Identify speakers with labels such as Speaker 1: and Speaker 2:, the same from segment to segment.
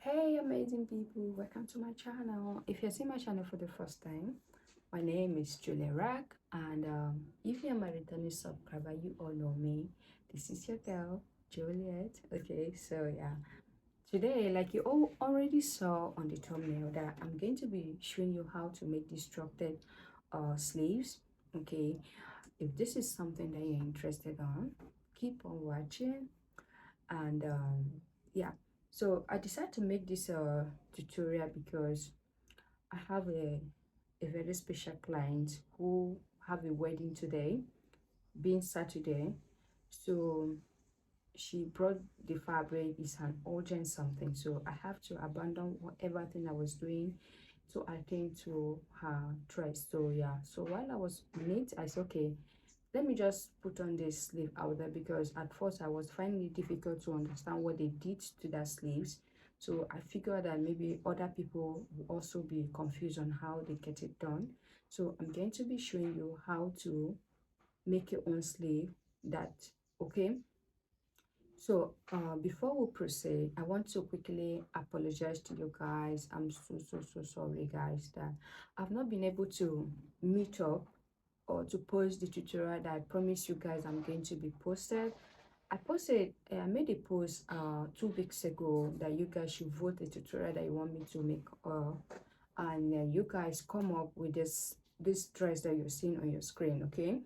Speaker 1: Hey amazing people, welcome to my channel. If you're seeing my channel for the first time, my name is Julia Rack, and if you're my returning subscriber, you all know me. This is your girl Juliet. Okay, so yeah, today, like you all already saw on the thumbnail, that I'm going to be showing you how to make these structured sleeves. Okay, if this is something that you're interested on, keep on watching. And yeah, so I decided to make this tutorial because I have a very special client who have a wedding today, being Saturday. So she brought the fabric. Is an urgent something, so I have to abandon whatever thing I was doing to attend to her dress. So yeah, so while I was on it, I said, okay, let me just put on this sleeve out there, because at first I was finding it difficult to understand what they did to that sleeves. So I figured that maybe other people will also be confused on how they get it done. So I'm going to be showing you how to make your own sleeve. That okay. So before we proceed, I want to quickly apologize to you guys. I'm so sorry guys that I've not been able to meet up or to post the tutorial that I promised you guys I'm going to be posted. I made a post 2 weeks ago that you guys should vote the tutorial that you want me to make, and you guys come up with this dress that you're seeing on your screen. Okay,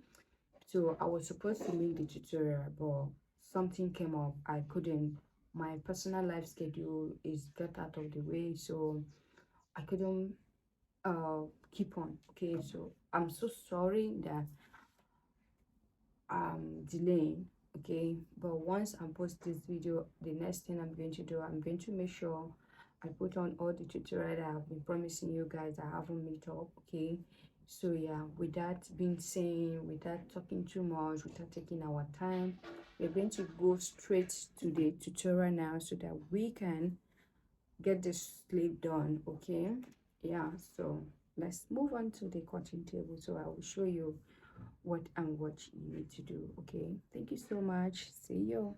Speaker 1: so I was supposed to make the tutorial, but something came up. I couldn't. My personal life schedule is got out of the way, so I couldn't keep on. Okay, so I'm so sorry that delaying. Okay, but once I post this video, the next thing I'm going to do, I'm going to make sure I put on all the tutorial that I've been promising you guys that I haven't made up. Okay, so yeah, with that being said, without talking too much, without taking our time, we're going to go straight to the tutorial now so that we can get this sleeve done. Okay, yeah, so let's move on to the cutting table, so I will show you what you need to do. Okay, thank you so much. See you.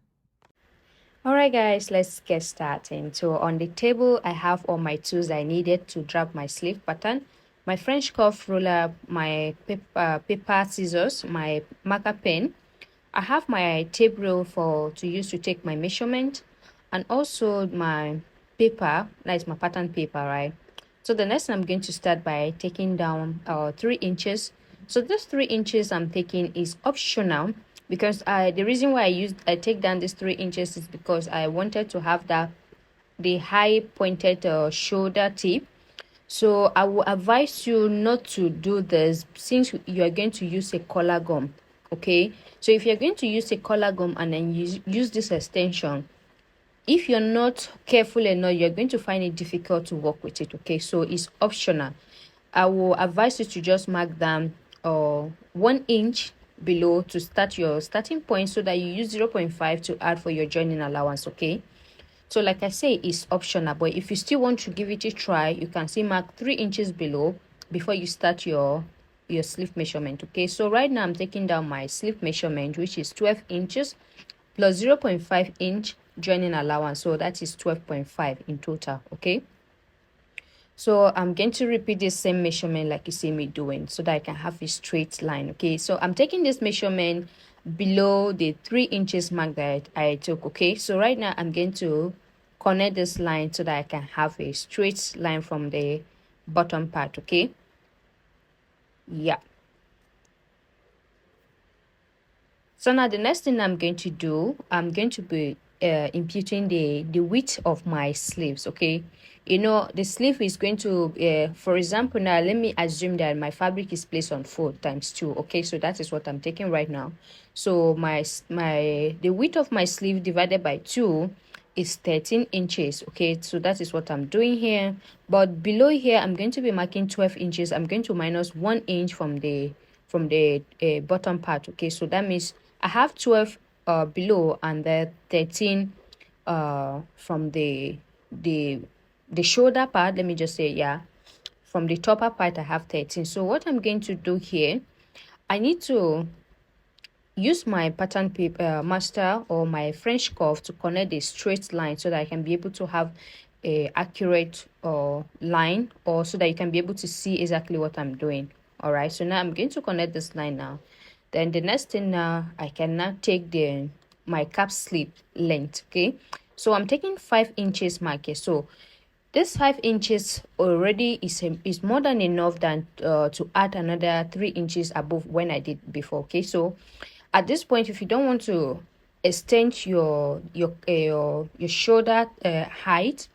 Speaker 2: Alright guys, let's get started. So on the table, I have all my tools I needed to drop my sleeve pattern. My French curve ruler, my paper scissors, my marker pen. I have my tape rule to use to take my measurement, and also my paper, that is my pattern paper, right? So the next I'm going to start by taking down 3 inches. So this 3 inches I'm taking is optional, because the reason why I take down this 3 inches is because I wanted to have the high pointed shoulder tip. So I will advise you not to do this since you are going to use a collar gum. Okay, so if you're going to use a collar gum and then use this extension, if you're not careful enough, you're going to find it difficult to work with it. Okay, so it's optional. I will advise you to just mark down 1 inch below to start your starting point, so that you use 0.5 to add for your joining allowance. Okay, so like I say, it's optional, but if you still want to give it a try, you can see mark 3 inches below before you start your sleeve measurement. Okay, so right now I'm taking down my sleeve measurement, which is 12 inches plus 0.5 inch joining allowance, so that is 12.5 in total. Okay, so I'm going to repeat the same measurement like you see me doing, so that I can have a straight line. Okay, so I'm taking this measurement below the 3 inches mark that I took. Okay, so right now I'm going to connect this line so that I can have a straight line from the bottom part. Okay, yeah. So now the next thing I'm going to do, I'm going to be imputing the width of my sleeves. Okay, you know, the sleeve is going to for example, now let me assume that my fabric is placed on 4 times 2. Okay, so that is what I'm taking right now. So the width of my sleeve divided by 2 is 13 inches. Okay, so that is what I'm doing here. But below here, I'm going to be marking 12 inches. I'm going to minus 1 inch from the bottom part. Okay, so that means I have 12 below, and then 13 from the shoulder part. Let me just say, yeah, from the topper part I have 13. So what I'm going to do here, I need to use my pattern paper master or my French curve to connect a straight line, so that I can be able to have a accurate line, or so that you can be able to see exactly what I'm doing. All right, so now I'm going to connect this line now. Then the next thing now, I can now take the my cap slip length. Okay, so I'm taking 5 inches mark here. So this 5 inches already is more than enough than to add another 3 inches above when I did before. Okay, so at this point, if you don't want to extend your shoulder height,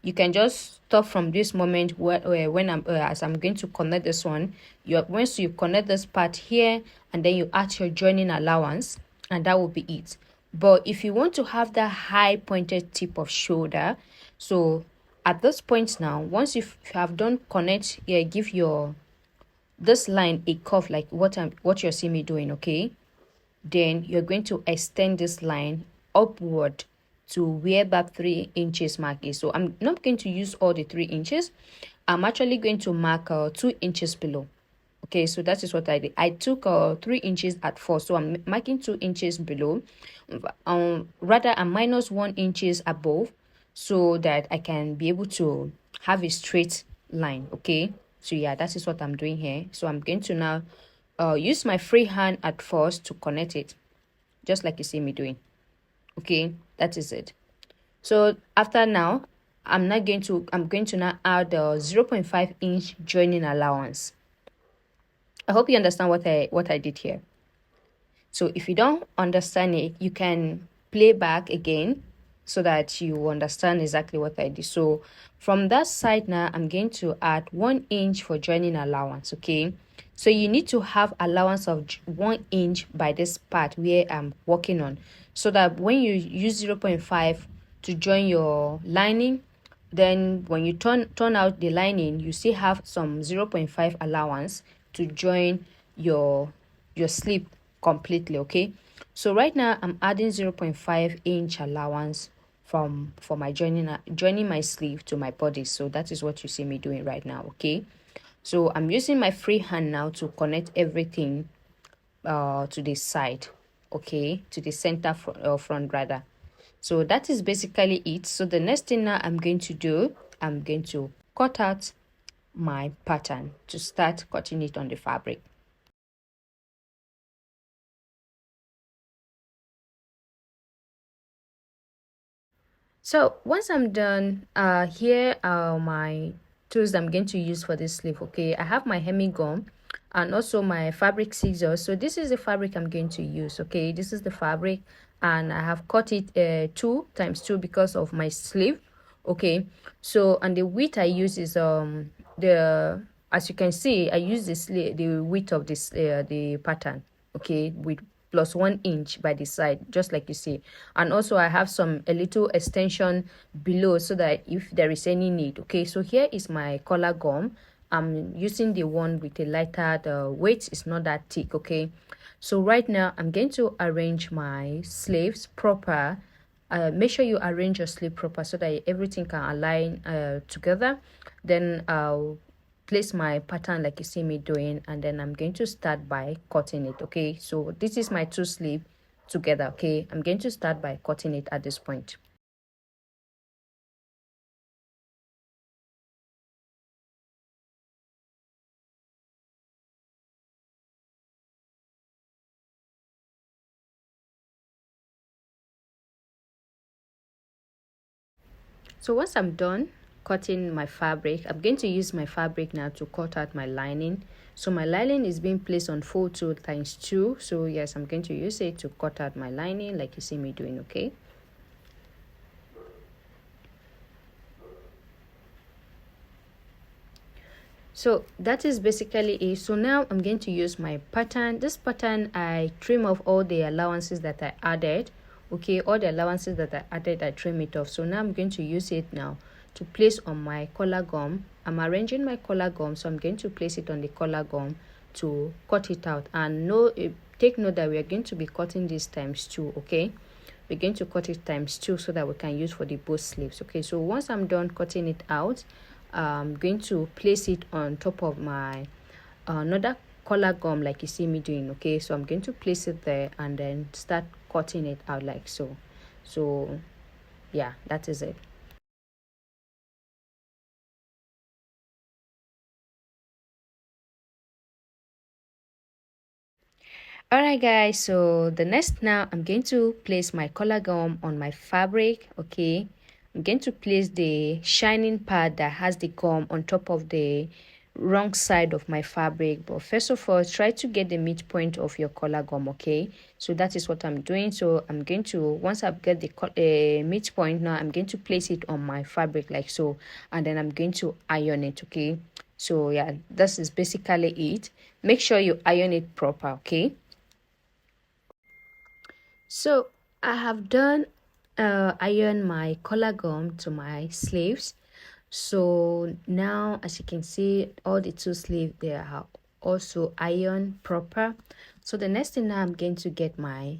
Speaker 2: you can just stop from this moment when I'm as I'm going to connect this one. Once you connect this part here, and then you add your joining allowance, and that will be it. But if you want to have that high pointed tip of shoulder, so at this point now, once you have done connect, yeah, give your this line a curve like what you're seeing me doing. Okay, then you're going to extend this line upward to where that 3 inches mark is. So I'm not going to use all the 3 inches. I'm actually going to mark 2 inches below. Okay, so that is what I did. I took 3 inches at first, so I'm marking 2 inches below. Rather, I'm minus 1 inches above, so that I can be able to have a straight line. Okay, so yeah, that is what I'm doing here. So I'm going to now use my free hand at first to connect it, just like you see me doing. Okay, that is it. So after now, I'm going to now add the 0.5 inch joining allowance. I hope you understand what I did here. So if you don't understand it, you can play back again so that you understand exactly what I did. So from that side now, I'm going to add 1 inch for joining allowance. Okay, so you need to have allowance of 1 inch by this part where I'm working on, so that when you use 0.5 to join your lining, then when you turn out the lining, you still have some 0.5 allowance to join your slip completely. Okay, so right now I'm adding 0.5 inch allowance for my joining my sleeve to my body. So that is what you see me doing right now. Okay, so I'm using my free hand now to connect everything to the side. Okay, to the center front rather. So that is basically it. So the next thing now I'm going to do, I'm going to cut out my pattern to start cutting it on the fabric. So once I'm done, here are my tools I'm going to use for this sleeve. Okay, I have my hemi gum and also my fabric scissors. So this is the fabric I'm going to use. Okay, this is the fabric, and I have cut it 2 x 2 because of my sleeve. Okay, so and the width I use is the as you can see, I use the width of this the pattern. Okay, with plus 1 inch by the side, just like you see. And also I have a little extension below so that if there is any need. Okay, so here is my collar gum. I'm using the one with a lighter, the weight is not that thick. Okay, so right now I'm going to arrange my sleeves proper. Make sure you arrange your sleeve proper so that everything can align together. Then I'll place my pattern like you see me doing, and then I'm going to start by cutting it. Okay, so this is my two sleeve together. Okay, I'm going to start by cutting it at this point. So once I'm done cutting my fabric, I'm going to use my fabric now to cut out my lining. So my lining is being placed on fold 2 times 2. So yes, I'm going to use it to cut out my lining like you see me doing. Okay, so that is basically it. So now I'm going to use my pattern. This pattern, I trim off all the allowances that I added. Okay, all the allowances that I added, I trim it off. So now I'm going to use it now to place on my collar gum. I'm arranging my collar gum, so I'm going to place it on the collar gum to cut it out. And take note that we are going to be cutting this times 2. Okay, we're going to cut it times 2 so that we can use for the both sleeves. Okay, so once I'm done cutting it out, I'm going to place it on top of my another collar gum like you see me doing. Okay, so I'm going to place it there and then start cutting it out like so. So yeah, that is it. Alright guys, so the next now I'm going to place my color gum on my fabric. Okay, I'm going to place the shining part that has the gum on top of the wrong side of my fabric. But first of all, try to get the midpoint of your color gum. Okay, so that is what I'm doing. So I'm going to, once I've got the midpoint, now I'm going to place it on my fabric like so, and then I'm going to iron it. Okay, so yeah, this is basically it. Make sure you iron it proper. Okay, so I have done iron my collar gum to my sleeves. So now, as you can see, all the two sleeves they are also iron proper. So the next thing now, I'm going to get my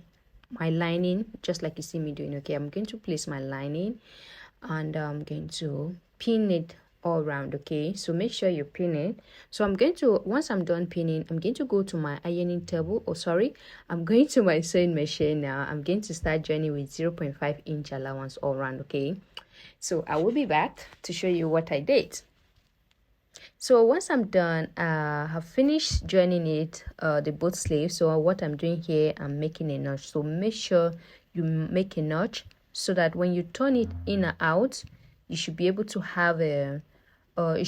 Speaker 2: lining, just like you see me doing. Okay, I'm going to place my lining, and I'm going to pin it all around. Okay, so make sure you pin it. So I'm going to, once I'm done pinning, I'm going to go to my ironing table. Oh sorry, I'm going to my sewing machine now. I'm going to start joining with 0.5-inch allowance all around. Okay, so I will be back to show you what I did. So once I'm done, I have finished joining it, the both sleeves. So what I'm doing here, I'm making a notch. So make sure you make a notch so that when you turn it in and out, you should be able to have a it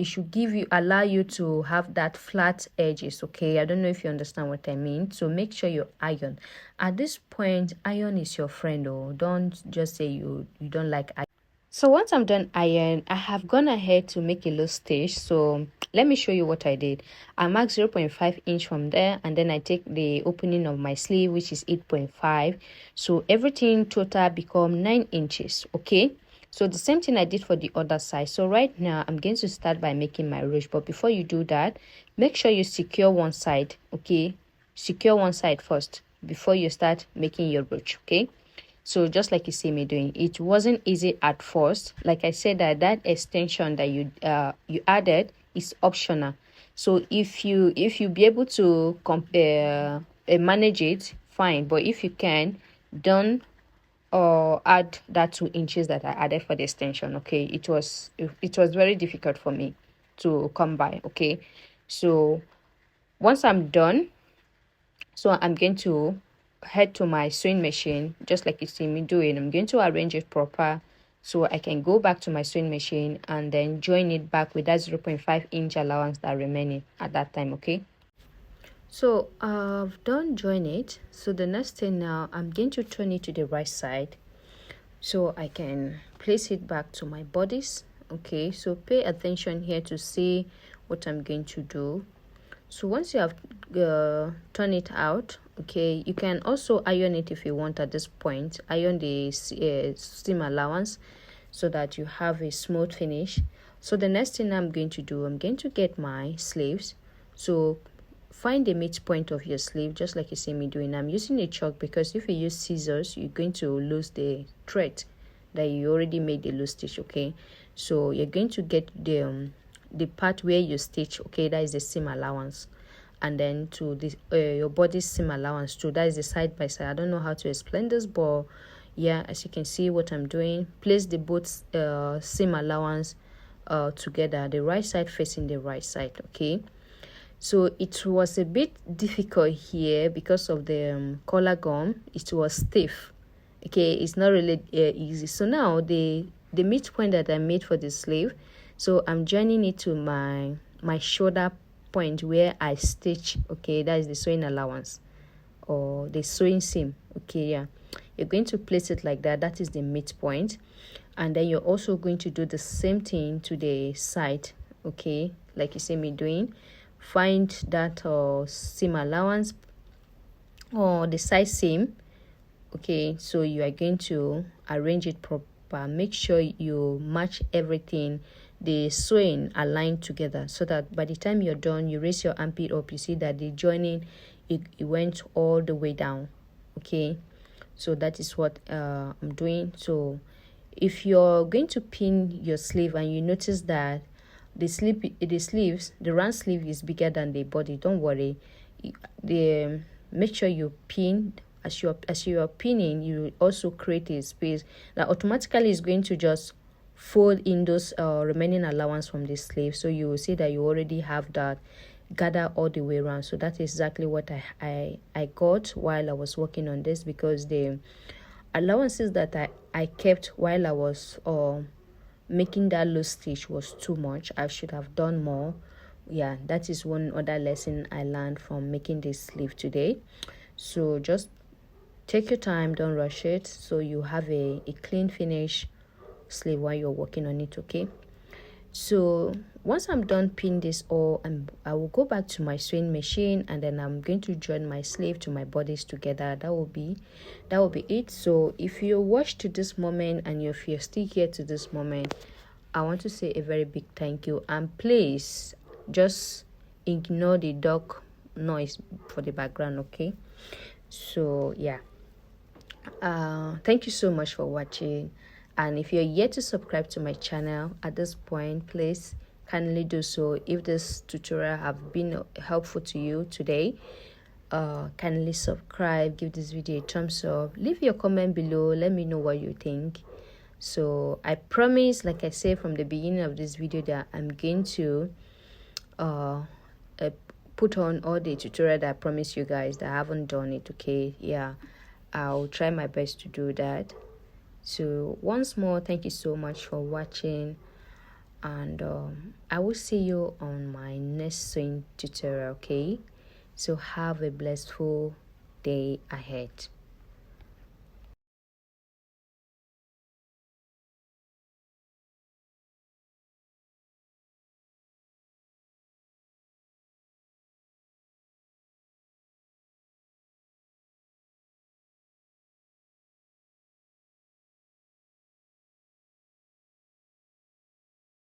Speaker 2: should give you, allow you to have that flat edges. Okay, I don't know if you understand what I mean. So make sure you iron. At this point, iron is your friend. Oh, don't just say you don't like iron. So once I'm done iron, I have gone ahead to make a low stitch. So let me show you what I did. I mark 0.5-inch from there, and then I take the opening of my sleeve, which is 8.5. So everything total become 9 inches. Okay, so the same thing I did for the other side. So right now I'm going to start by making my ruche, but before you do that, make sure you secure one side. Okay, secure one side first before you start making your ruche. Okay, so just like you see me doing, it wasn't easy at first. Like I said, that extension that you added is optional. So if you be able to compare manage it, fine. But if you can, don't add that 2 inches that I added for the extension. Okay, it was very difficult for me to come by. Okay, so once I'm done, so I'm going to head to my sewing machine, just like you see me doing. I'm going to arrange it proper so I can go back to my sewing machine and then join it back with that 0.5-inch allowance that remaining at that time. Okay, so I've done join it. So the next thing now, I'm going to turn it to the right side so I can place it back to my bodice. Okay, so pay attention here to see what I'm going to do. So once you have turned it out, okay, you can also iron it if you want. At this point, iron the seam allowance so that you have a smooth finish. So the next thing I'm going to do, I'm going to get my sleeves. So find the midpoint of your sleeve, just like you see me doing. I'm using a chalk because if you use scissors, you're going to lose the thread that you already made the loose stitch. Okay, so you're going to get the part where you stitch. Okay, that is the seam allowance, and then to the your body seam allowance too, that is the side by side. I don't know how to explain this, but yeah, as you can see what I'm doing, place the both seam allowance together, the right side facing the right side. Okay, so it was a bit difficult here because of the collar gum. It was stiff. Okay, it's not really easy. So now the midpoint that I made for the sleeve, so I'm joining it to my shoulder point where I stitch. Okay, that is the sewing allowance or the sewing seam. Okay, yeah, you're going to place it like that. That is the midpoint, and then you're also going to do the same thing to the side. Okay, like you see me doing, find that seam allowance or the side seam. Okay, so you are going to arrange it proper. Make sure you match everything, the sewing aligned together, so that by the time you're done, you raise your armpit up, you see that the joining it went all the way down. Okay, so that is what I'm doing. So if you're going to pin your sleeve and you notice that the round sleeve is bigger than the body, don't worry. The make sure you pin. As you are pinning, you also create a space that automatically is going to just fold in those remaining allowance from the sleeve. So you will see that you already have that gather all the way around. So that's exactly what I got while I was working on this, because the allowances that I kept while I was making that low stitch was too much. I should have done more. Yeah, that is one other lesson I learned from making this sleeve today. So just take your time, don't rush it, so you have a clean finish sleeve while you're working on it. Okay, so once I'm done pinning this all, I will go back to my sewing machine, and then I'm going to join my sleeve to my bodice together. That will be it. So if you watched to this moment, and if you're still here to this moment, I want to say a very big thank you, and please just ignore the dog noise for the background. Okay, so yeah, thank you so much for watching, and if you're yet to subscribe to my channel at this point, please kindly do so. If this tutorial have been helpful to you today, kindly subscribe, give this video a thumbs up, leave your comment below, let me know what you think. So I promise, like I said from the beginning of this video, that I'm going to uh, uh put on all the tutorial that I promised you guys that I haven't done it. Okay, yeah, I'll try my best to do that. So once more, thank you so much for watching, and I will see you on my next sewing tutorial. Okay, so have a blissful day ahead.